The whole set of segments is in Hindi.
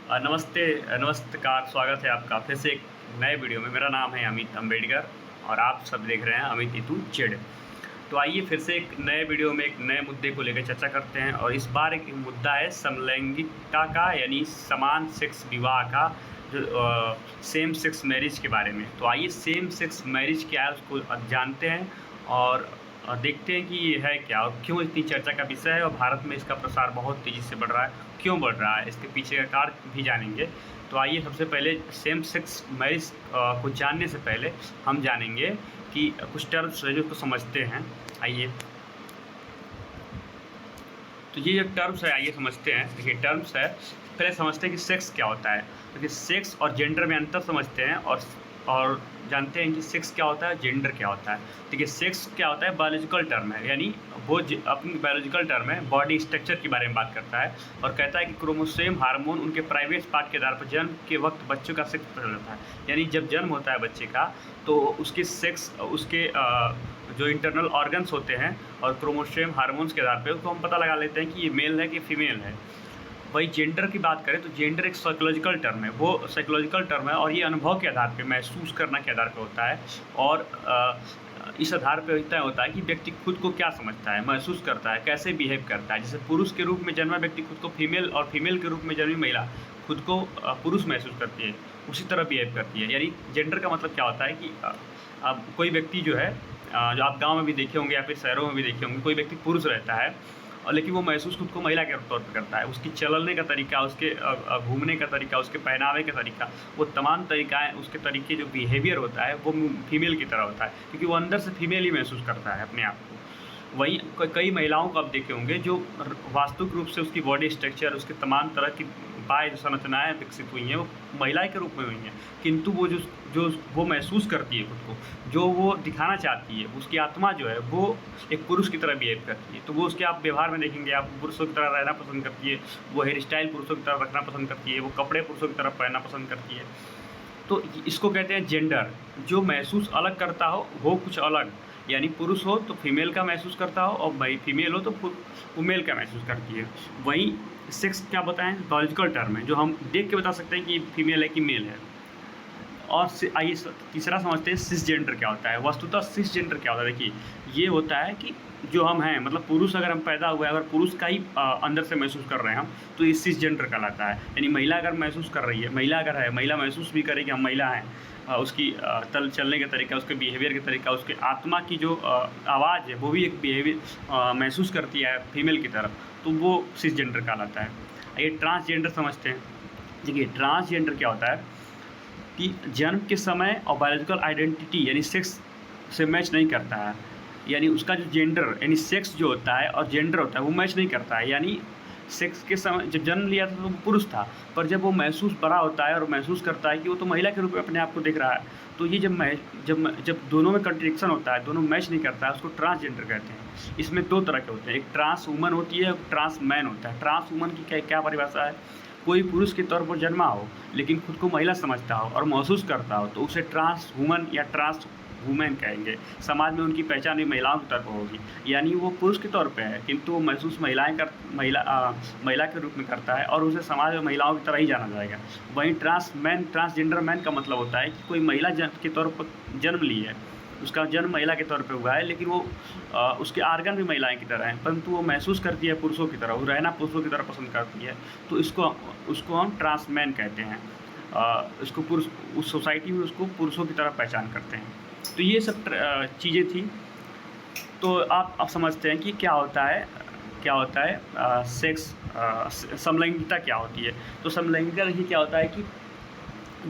नमस्ते, नमस्कार, स्वागत है आपका फिर से एक नए वीडियो में। मेरा नाम है अमित अम्बेडकर और आप सब देख रहे हैं अमित इतू जेड। तो आइए फिर से एक नए वीडियो में एक नए मुद्दे को लेकर चर्चा करते हैं और इस बार एक मुद्दा है समलैंगिकता का, यानी समान सेक्स विवाह का, जो सेम सेक्स मैरिज के बारे में। तो आइए सेम सेक्स मैरिज क्या है उसको जानते हैं और देखते हैं कि ये है क्या और क्यों इतनी चर्चा का विषय है और भारत में इसका प्रसार बहुत तेज़ी से बढ़ रहा है। क्यों बढ़ रहा है, इसके पीछे का कारण भी जानेंगे। तो आइए सबसे पहले सेम सेक्स मैरिज को जानने से पहले हम जानेंगे कि कुछ टर्म्स है जो उसको समझते हैं। आइए, तो ये जो टर्म्स है आइए समझते हैं। देखिए टर्म्स है, पहले समझते हैं कि सेक्स क्या होता है। देखिए सेक्स और जेंडर में अंतर समझते हैं और जानते हैं कि सेक्स क्या होता है, जेंडर क्या होता है। देखिए सेक्स क्या होता है, बायोलॉजिकल टर्म है, यानी वो अपनी बायोलॉजिकल टर्म है, बॉडी स्ट्रक्चर के बारे में बात करता है और कहता है कि क्रोमोसोम हार्मोन उनके प्राइवेट पार्ट के आधार पर जन्म के वक्त बच्चों का सेक्स पता चलता है। यानी जब जन्म होता है बच्चे का तो उसके सेक्स, उसके जो इंटरनल ऑर्गन्स होते हैं और क्रोमोसोम हार्मोन्स के आधार पर उसको हम पता लगा लेते हैं कि ये मेल है कि फीमेल है। वही जेंडर की बात करें तो जेंडर एक साइकोलॉजिकल टर्म है, वो साइकोलॉजिकल टर्म है और ये अनुभव के आधार पे, महसूस करना के आधार पे होता है और इस आधार पे होता है कि व्यक्ति खुद को क्या समझता है, महसूस करता है, कैसे बिहेव करता है। जैसे पुरुष के रूप में जन्मा व्यक्ति खुद को फीमेल और फीमेल के रूप में जन्मी महिला खुद को पुरुष महसूस करती है, उसी तरह बिहेव करती है। यानी जेंडर का मतलब क्या होता है कि अब कोई व्यक्ति जो है, जो आप गाँव में भी देखे होंगे या फिर शहरों में भी देखे होंगे, कोई व्यक्ति पुरुष रहता है और लेकिन वो महसूस खुद को महिला के तौर पर करता है। उसकी चलने का तरीका, उसके घूमने का तरीका, उसके पहनावे का तरीका, वो तमाम तरीक़ाएँ, उसके तरीके जो बिहेवियर होता है वो फीमेल की तरह होता है, क्योंकि वो अंदर से फीमेल ही महसूस करता है अपने आप को। वहीं कई महिलाओं को आप देखे होंगे जो वास्तविक रूप से उसकी बॉडी स्ट्रक्चर, उसके तमाम तरह की बाह्य जो संरचनाएँ विकसित हुई हैं वो महिला के रूप में हुई हैं, किंतु वो जो वो महसूस करती है खुद को, जो वो दिखाना चाहती है, उसकी आत्मा जो है वो एक पुरुष की तरह बिहेव करती है। तो वो उसके आप व्यवहार में देखेंगे, आप पुरुषों की तरह रहना पसंद करती है, वो हेयर स्टाइल पुरुषों की तरह रखना पसंद करती है, वो कपड़े पुरुषों की तरह पहनना पसंद करती है। तो इसको कहते हैं जेंडर। जो महसूस अलग करता हो कुछ अलग, यानी पुरुष हो तो फीमेल का महसूस करता हो और फीमेल हो तो वो मेल का महसूस करती है। वहीं सेक्स क्या बताएं, बायोलॉजिकल टर्म है जो हम देख के बता सकते हैं कि फीमेल है कि मेल है। और आइए तीसरा समझते हैं सिसजेंडर क्या होता है। वस्तुतः सिसजेंडर क्या होता है, देखिए ये होता है कि जो हम हैं, मतलब पुरुष अगर हम पैदा हुए, अगर पुरुष का ही अंदर से महसूस कर रहे हैं हम, तो ये सिसजेंडर कहलाता है। यानी महिला अगर महसूस कर रही है, महिला अगर है, महिला महसूस भी करे कि हम महिला हैं, उसकी चलने का तरीका, उसके बिहेवियर का तरीका, उसके आत्मा की जो आवाज़ है वो भी एक बिहेवियर महसूस करती है फीमेल की तरफ, तो वो सिसजेंडर कहलाता है। ये ट्रांसजेंडर समझते हैं। देखिए ट्रांसजेंडर क्या होता है कि जन्म के समय और बायोलॉजिकल आइडेंटिटी यानी सेक्स से मैच नहीं करता है। यानी उसका जो जेंडर यानी सेक्स जो होता है और जेंडर होता है वो मैच नहीं करता है। यानी सेक्स के समय जब जन्म लिया था तो वो पुरुष था, पर जब वो महसूस बड़ा होता है और महसूस करता है कि वो तो महिला के रूप में अपने आप को देख रहा है, तो ये जब दोनों में कंट्रडिक्शन होता है, दोनों मैच नहीं करता है, उसको ट्रांसजेंडर कहते हैं। इसमें दो तरह के होते हैं, एक ट्रांस वुमन होती है, ट्रांस मैन होता है। ट्रांस वुमन की क्या परिभाषा है, कोई पुरुष के तौर पर जन्मा हो लेकिन खुद को महिला समझता हो और महसूस करता हो तो उसे ट्रांस वुमन या ट्रांस वुमेन कहेंगे। समाज में उनकी पहचान भी महिलाओं की तरफ होगी, यानी वो पुरुष के तौर पे है किंतु वो महसूस महिला के रूप में करता है और उसे समाज में महिलाओं की तरह ही जाना जाएगा। वहीं ट्रांसजेंडर मैन का मतलब होता है कि कोई महिला के तौर पर जन्म ली है, उसका जन्म महिला के तौर पे हुआ है, लेकिन वो उसके आर्गन भी महिलाएं की तरह हैं, परंतु वो महसूस करती है पुरुषों की तरह, वो रहना पुरुषों की तरह पसंद करती है, तो उसको हम ट्रांसमैन कहते हैं। इसको पुरुष, उस सोसाइटी में उसको पुरुषों की तरह पहचान करते हैं। तो ये सब चीज़ें थी। तो आप समझते हैं कि क्या होता है सेक्स, समलैंगिकता क्या होती है। तो समलैंगिकता देखिए क्या होता है कि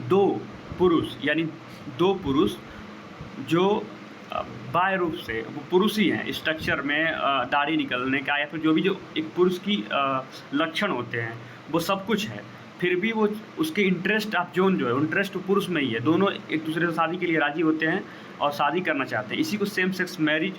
दो पुरुष जो बाह्य रूप से वो पुरुष ही हैं, स्ट्रक्चर में दाढ़ी निकलने का या फिर जो एक पुरुष की लक्षण होते हैं वो सब कुछ है, फिर भी वो उसके इंटरेस्ट ऑफ जोन जो है, इंटरेस्ट तो पुरुष में ही है। दोनों एक दूसरे से शादी के लिए राज़ी होते हैं और शादी करना चाहते हैं। इसी को सेम सेक्स मैरिज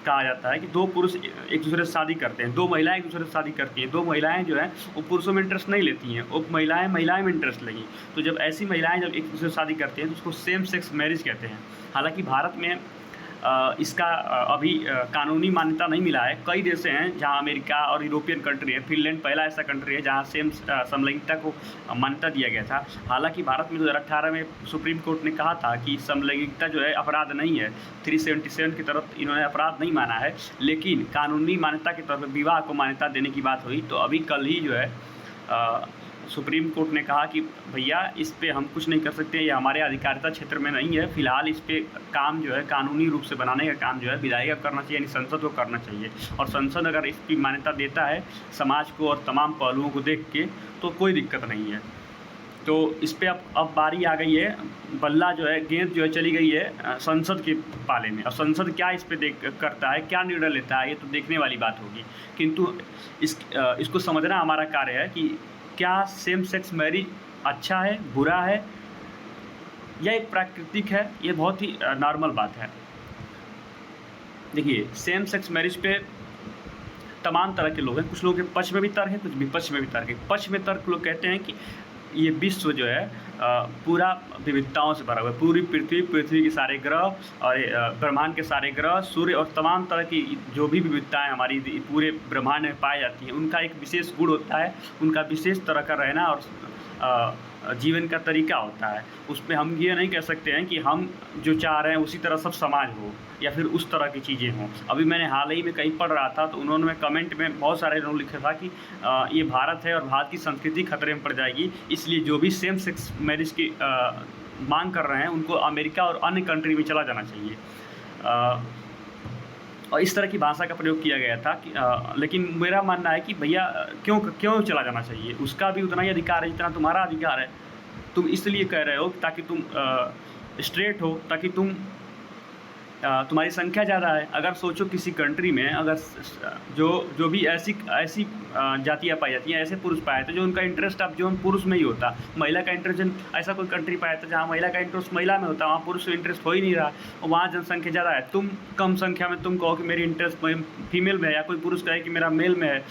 कहा जाता है कि दो पुरुष एक दूसरे से शादी करते हैं, दो महिलाएं एक दूसरे से शादी करती हैं। दो महिलाएं जो हैं वो पुरुषों में इंटरेस्ट नहीं लेती हैं, वो महिलाएं में इंटरेस्ट लेंगी। तो जब ऐसी महिलाएं जब एक दूसरे से शादी करती हैं तो उसको सेम सेक्स मैरिज कहते हैं। हालांकि भारत में इसका अभी कानूनी मान्यता नहीं मिला है। कई देश हैं जहां अमेरिका और यूरोपियन कंट्री है, फिनलैंड पहला ऐसा कंट्री है जहां सेम समलैंगिकता को मान्यता दिया गया था। हालांकि भारत में 2018 में सुप्रीम कोर्ट ने कहा था कि समलैंगिकता जो है अपराध नहीं है, 377 की तरफ इन्होंने अपराध नहीं माना है, लेकिन कानूनी मान्यता के तौर पर विवाह को मान्यता देने की बात हुई। तो अभी कल ही जो है सुप्रीम कोर्ट ने कहा कि भैया इस पे हम कुछ नहीं कर सकते, ये हमारे अधिकारिता क्षेत्र में नहीं है, फिलहाल इस पे काम जो है कानूनी रूप से बनाने का काम जो है विधायी का करना चाहिए, यानी संसद को करना चाहिए। और संसद अगर इसकी मान्यता देता है समाज को और तमाम पहलुओं को देख के, तो कोई दिक्कत नहीं है। तो इस पर अब बारी आ गई है, बल्ला जो है, गेंद जो है चली गई है संसद के पाले में। अब संसद क्या इस पर करता है, क्या निर्णय लेता है, ये तो देखने वाली बात होगी। किंतु इसको समझना हमारा कार्य है कि क्या सेम सेक्स मैरिज अच्छा है, बुरा है, या एक प्राकृतिक है। ये बहुत ही नॉर्मल बात है। देखिए, सेम सेक्स मैरिज पे तमाम तरह के लोग हैं, कुछ लोगों के पक्ष में भी तर्क है, कुछ विपक्ष में भी तर्क है। पक्ष में तर्क लोग कहते हैं कि ये विश्व जो है पूरा विविधताओं से भरा हुआ है, पूरी पृथ्वी के सारे ग्रह और ब्रह्मांड के सारे ग्रह, सूर्य और तमाम तरह की जो भी विविधताएं हमारी पूरे ब्रह्मांड में पाई जाती हैं, उनका एक विशेष गुण होता है, उनका विशेष तरह का रहना और जीवन का तरीका होता है। उसमें हम ये नहीं कह सकते हैं कि हम जो चाह रहे हैं उसी तरह सब समाज हो या फिर उस तरह की चीज़ें हों। अभी मैंने हाल ही में कहीं पढ़ रहा था, तो उन्होंने कमेंट में बहुत सारे लोग लिखा था कि ये भारत है और भारत की संस्कृति खतरे में पड़ जाएगी, इसलिए जो भी सेम सेक्स मैरिज की मांग कर रहे हैं उनको अमेरिका और अन्य कंट्री में चला जाना चाहिए। और इस तरह की भाषा का प्रयोग किया गया था कि लेकिन मेरा मानना है कि भैया क्यों चला जाना चाहिए, उसका भी उतना ही अधिकार है जितना तुम्हारा अधिकार है। तुम इसलिए कह रहे हो ताकि तुम स्ट्रेट हो, ताकि तुम्हारी संख्या ज़्यादा है। अगर सोचो किसी कंट्री में अगर जो भी ऐसी जातियाँ पाई जाती हैं, ऐसे पुरुष पाए जाते हैं जो उनका इंटरेस्ट अब जो पुरुष में ही होता, महिला का इंटरेस्ट ऐसा कोई कंट्री पाया जाता जहाँ महिला का इंटरेस्ट महिला में होता, वहाँ पुरुष में इंटरेस्ट हो ही नहीं रहा, और वहाँ जनसंख्या ज़्यादा है। तुम कम संख्या में तुम कहो कि मेरी इंटरेस्ट फीमेल में है, या कोई पुरुष कहे कि मेरा मेल में है,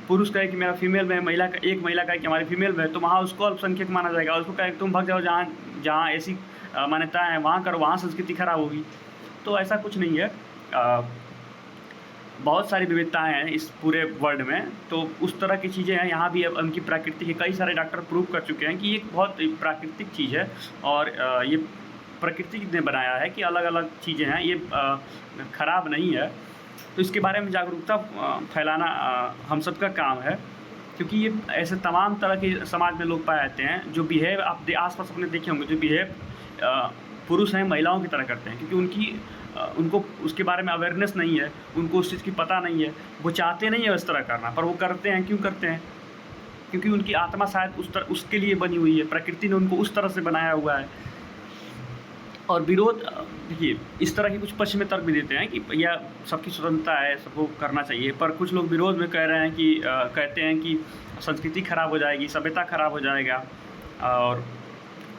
पुरुष कहे कि मेरा फीमेल में है, एक महिला कहे कि हमारी फीमेल में है, तो वहाँ उसको अल्पसंख्यक माना जाएगा। उसको कहे तुम भाग जाओ जहाँ ऐसी मान्यता है वहाँ करो, वहाँ संस्कृति खराब होगी। तो ऐसा कुछ नहीं है। बहुत सारी विविधताएं हैं इस पूरे वर्ल्ड में, तो उस तरह की चीज़ें हैं। यहाँ भी अब उनकी प्राकृतिक है, कई सारे डॉक्टर प्रूव कर चुके हैं कि ये बहुत प्राकृतिक चीज़ है और ये प्रकृति ने बनाया है कि अलग अलग चीज़ें हैं, ये खराब नहीं है। तो इसके बारे में जागरूकता फैलाना हम सबका काम है, क्योंकि ये ऐसे तमाम तरह के समाज में लोग पाए जाते हैं जो बिहेव आप आसपास अपने देखे होंगे, जो बिहेव पुरुष हैं महिलाओं की तरह करते हैं, क्योंकि उनको उसके बारे में अवेयरनेस नहीं है, उनको उस चीज़ की पता नहीं है, वो चाहते नहीं है उस तरह करना, पर वो करते हैं। क्यों करते हैं? क्योंकि उनकी आत्मा शायद उसके लिए बनी हुई है, प्रकृति ने उनको उस तरह से बनाया हुआ है। और विरोध, देखिए, इस तरह के कुछ पक्ष में तर्क भी देते हैं कि भैया सबकी स्वतंत्रता है, सबको करना चाहिए, पर कुछ लोग विरोध में कह रहे हैं कि कहते हैं कि संस्कृति खराब हो जाएगी, सभ्यता खराब हो जाएगा,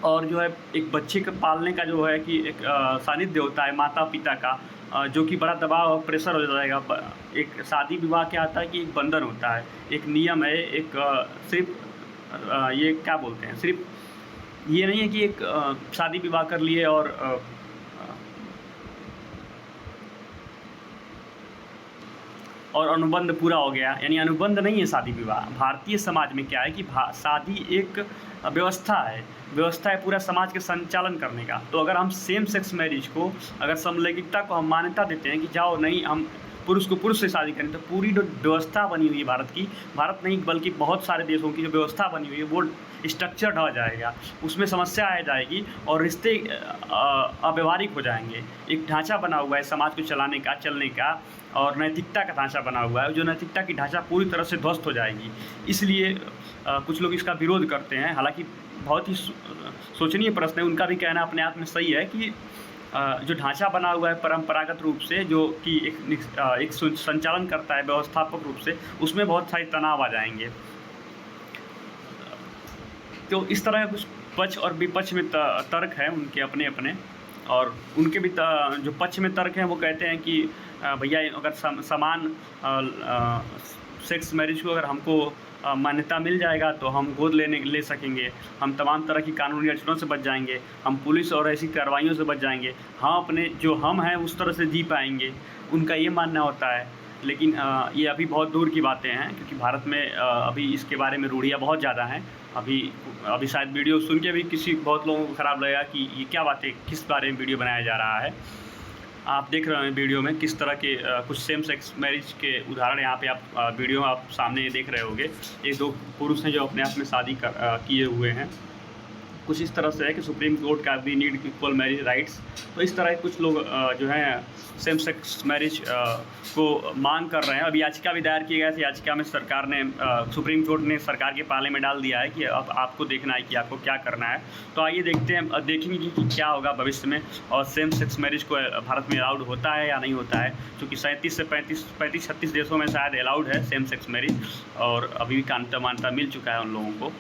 और जो है एक बच्चे के पालने का जो है कि एक सानिध्य होता है माता पिता का, जो कि बड़ा दबाव और प्रेशर हो जाएगा। एक शादी विवाह क्या आता है कि एक बंधन होता है, एक नियम है, एक सिर्फ ये क्या बोलते हैं, सिर्फ ये नहीं है कि एक शादी विवाह कर लिए और अनुबंध पूरा हो गया, यानी अनुबंध नहीं है शादी विवाह। भारतीय समाज में क्या है कि शादी एक व्यवस्था है पूरा समाज के संचालन करने का। तो अगर हम सेम सेक्स मैरिज को, अगर समलैंगिकता को हम मान्यता देते हैं कि जाओ नहीं हम पुरुष को पुरुष से शादी करें, तो पूरी जो व्यवस्था बनी हुई है भारत नहीं बल्कि बहुत सारे देशों की जो व्यवस्था बनी हुई है वो स्ट्रक्चर्ड हो जाएगा, उसमें समस्या आ जाएगी और रिश्ते अव्यवहारिक हो जाएंगे। एक ढांचा बना हुआ है समाज को चलाने का, चलने का, और नैतिकता का ढांचा बना हुआ है, जो नैतिकता की ढांचा पूरी तरह से ध्वस्त हो जाएगी। इसलिए कुछ लोग इसका विरोध करते हैं। हालांकि बहुत ही सोचनीय प्रश्न है, उनका भी कहना अपने आप में सही है कि जो ढांचा बना हुआ है परंपरागत रूप से, जो कि एक संचालन करता है व्यवस्थापक रूप से, उसमें बहुत सारे तनाव आ जाएंगे। तो इस तरह कुछ पक्ष और विपक्ष में तर्क है उनके अपने अपने, और उनके भी जो पक्ष में तर्क हैं वो कहते हैं कि भैया अगर समान सेक्स मैरिज को अगर हमको मान्यता मिल जाएगा तो हम गोद ले सकेंगे, हम तमाम तरह की कानूनी अड़चनों से बच जाएंगे, हम पुलिस और ऐसी कार्रवाइयों से बच जाएंगे, हम अपने जो हम हैं उस तरह से जी पाएंगे, उनका ये मानना होता है। लेकिन ये अभी बहुत दूर की बातें हैं, क्योंकि भारत में अभी इसके बारे में रूढ़ियाँ बहुत ज़्यादा हैं। अभी शायद वीडियो सुन के भी बहुत लोगों को ख़राब लगेगा कि ये क्या बातें, किस बारे में वीडियो बनाया जा रहा है। आप देख रहे हैं वीडियो में किस तरह के कुछ सेम सेक्स मैरिज के उदाहरण यहाँ पे आप वीडियो में आप सामने देख रहे होंगे। ये 2 पुरुष हैं जो अपने आप में शादी किए हुए हैं। कुछ इस तरह से है कि सुप्रीम कोर्ट का we need equal marriage rights. तो इस तरह के कुछ लोग जो हैं सेम सेक्स मैरिज को मांग कर रहे हैं। अभी याचिका भी दायर की गई थी। याचिका में सरकार ने सुप्रीम कोर्ट ने सरकार के पाले में डाल दिया है कि अब आपको देखना है कि आपको क्या करना है। तो आइए देखेंगे कि क्या होगा भविष्य में, और सेम सेक्स मैरिज को भारत में अलाउड होता है या नहीं होता है, क्योंकि 37 से 35-36 देशों में शायद अलाउड है सेम सेक्स मैरिज, और अभी भी मान्यता मिल चुका है उन लोगों को।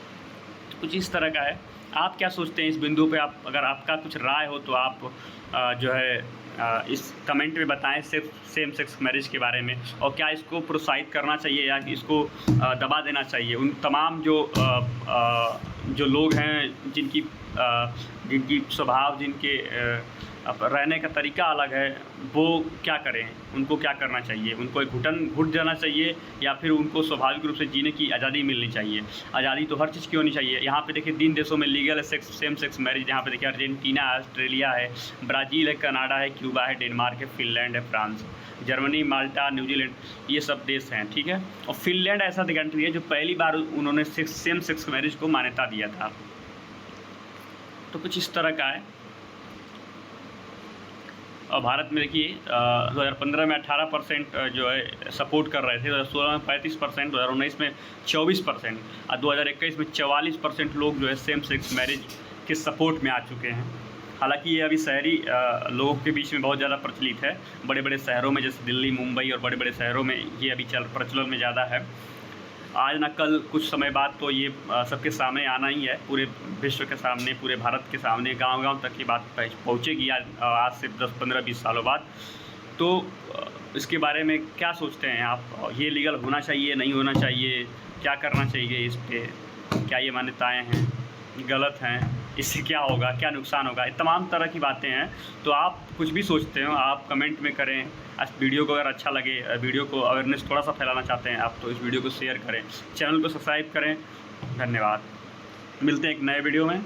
कुछ इस तरह का है। आप क्या सोचते हैं इस बिंदु पे? आप अगर आपका कुछ राय हो तो आप जो है इस कमेंट में बताएं सेम सेक्स मैरिज के बारे में, और क्या इसको प्रोत्साहित करना चाहिए या इसको दबा देना चाहिए। उन तमाम जो लोग हैं जिनकी स्वभाव, जिनके रहने का तरीका अलग है, वो क्या करें, उनको क्या करना चाहिए? उनको घुट जाना चाहिए या फिर उनको स्वाभाविक रूप से जीने की आज़ादी मिलनी चाहिए? आज़ादी तो हर चीज़ की होनी चाहिए। यहाँ पे देखिए 3 देशों में लीगल है सेम सेक्स मैरिज। यहाँ पे देखिए अर्जेंटीना है, ऑस्ट्रेलिया है, ब्राज़ील है, कनाडा है, क्यूबा है, डेनमार्क है, फिनलैंड है, फ्रांस, जर्मनी, माल्टा, न्यूजीलैंड, ये सब देश हैं, ठीक है। और फिनलैंड ऐसा कंट्री है जो पहली बार उन्होंने सेम सेक्स मैरिज को मान्यता दिया था। तो कुछ इस तरह का है। और भारत में देखिए 2015 में 18% जो है सपोर्ट कर रहे थे, 2016 में 35%, 2019 में 24% और 2021 में 44% लोग जो है सेम सेक्स मैरिज के सपोर्ट में आ चुके हैं। हालांकि ये अभी शहरी लोगों के बीच में बहुत ज़्यादा प्रचलित है। बड़े बड़े शहरों में जैसे दिल्ली, मुंबई और बड़े बड़े शहरों में ये अभी प्रचलन में ज़्यादा है। आज ना कल कुछ समय बाद तो ये सबके सामने आना ही है, पूरे विश्व के सामने, पूरे भारत के सामने, गांव-गांव तक की बात पहुंचेगी आज से 10, 15, 20 सालों बाद। तो इसके बारे में क्या सोचते हैं आप? ये लीगल होना चाहिए, नहीं होना चाहिए, क्या करना चाहिए इस पे? क्या ये मान्यताएँ हैं, गलत हैं? इससे क्या होगा, क्या नुकसान होगा? ये तमाम तरह की बातें हैं। तो आप कुछ भी सोचते हो आप कमेंट में करें। इस वीडियो को अगर अच्छा लगे, वीडियो को अवेयरनेस थोड़ा सा फैलाना चाहते हैं आप, तो इस वीडियो को शेयर करें, चैनल को सब्सक्राइब करें। धन्यवाद। मिलते हैं एक नए वीडियो में।